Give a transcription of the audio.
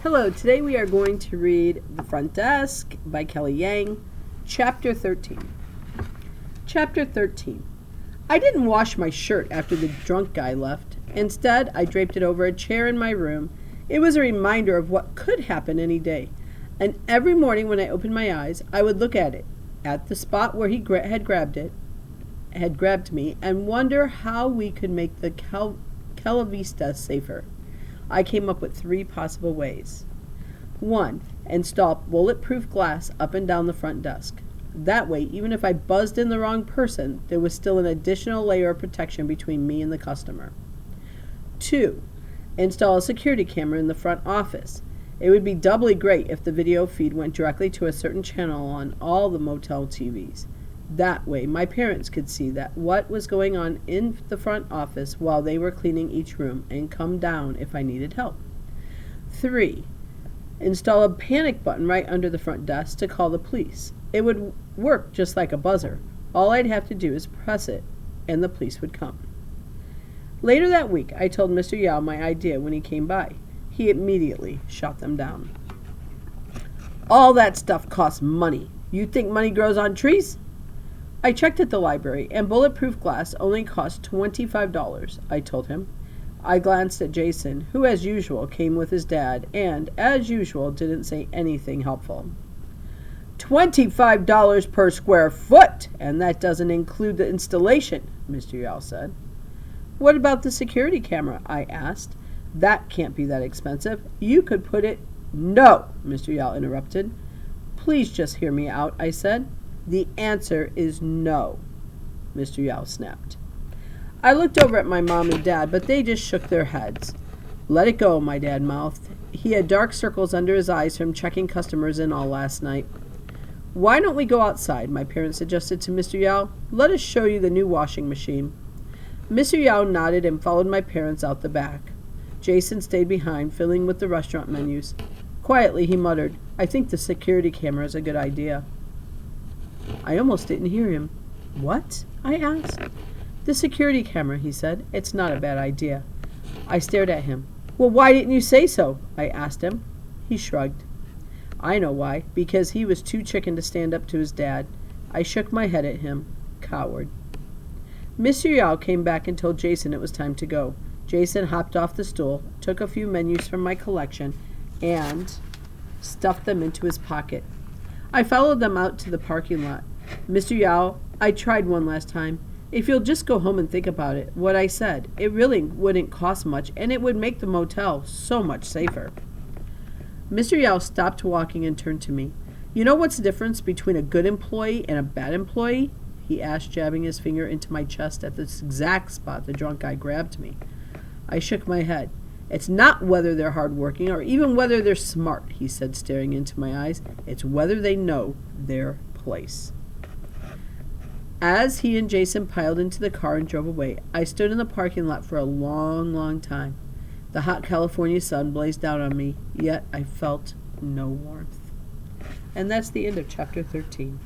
Hello, today we are going to read The Front Desk by Kelly Yang, Chapter 13. Chapter 13. I didn't wash my shirt after the drunk guy left. Instead, I draped it over a chair in my room. It was a reminder of what could happen any day. And every morning when I opened my eyes, I would look at it, at the spot where he had grabbed me, and wonder how we could make the Cala Vista safer. I came up with 3 possible ways. 1. Install bulletproof glass up and down the front desk. That way, even if I buzzed in the wrong person, there was still an additional layer of protection between me and the customer. 2. Install a security camera in the front office. It would be doubly great if the video feed went directly to a certain channel on all the motel TVs. That way, my parents could see what was going on in the front office while they were cleaning each room and come down if I needed help. 3. Install a panic button right under the front desk to call the police. It would work just like a buzzer. All I'd have to do is press it, and the police would come. Later that week, I told Mr. Yao my idea when he came by. He immediately shot them down. All that stuff costs money. You think money grows on trees? I checked at the library, and bulletproof glass only cost $25, I told him. I glanced at Jason, who as usual came with his dad, and, as usual, didn't say anything helpful. $25 per square foot, and that doesn't include the installation, Mr. Yao said. What about the security camera? I asked. That can't be that expensive. You could put it... No, Mr. Yao interrupted. Please just hear me out, I said. The answer is no, Mr. Yao snapped. I looked over at my mom and dad, but they just shook their heads. Let it go, my dad mouthed. He had dark circles under his eyes from checking customers in all last night. Why don't we go outside, my parents suggested to Mr. Yao. Let us show you the new washing machine. Mr. Yao nodded and followed my parents out the back. Jason stayed behind, filling with the restaurant menus. Quietly, he muttered, I think the security camera is a good idea. I almost didn't hear him. What? I asked. The security camera, he said. It's not a bad idea. I stared at him. Well, why didn't you say so? I asked him. He shrugged. I know why. Because he was too chicken to stand up to his dad. I shook my head at him. Coward. Mr. Yao came back and told Jason it was time to go. Jason hopped off the stool, took a few menus from my collection, and stuffed them into his pocket. I followed them out to the parking lot. Mr. Yao, I tried one last time. If you'll just go home and think about it, what I said, it really wouldn't cost much, and it would make the motel so much safer. Mr. Yao stopped walking and turned to me. You know what's the difference between a good employee and a bad employee? He asked, jabbing his finger into my chest at the exact spot the drunk guy grabbed me. I shook my head. It's not whether they're hardworking or even whether they're smart, he said, staring into my eyes. It's whether they know their place. As he and Jason piled into the car and drove away, I stood in the parking lot for a long, long time. The hot California sun blazed down on me, yet I felt no warmth. And that's the end of Chapter 13.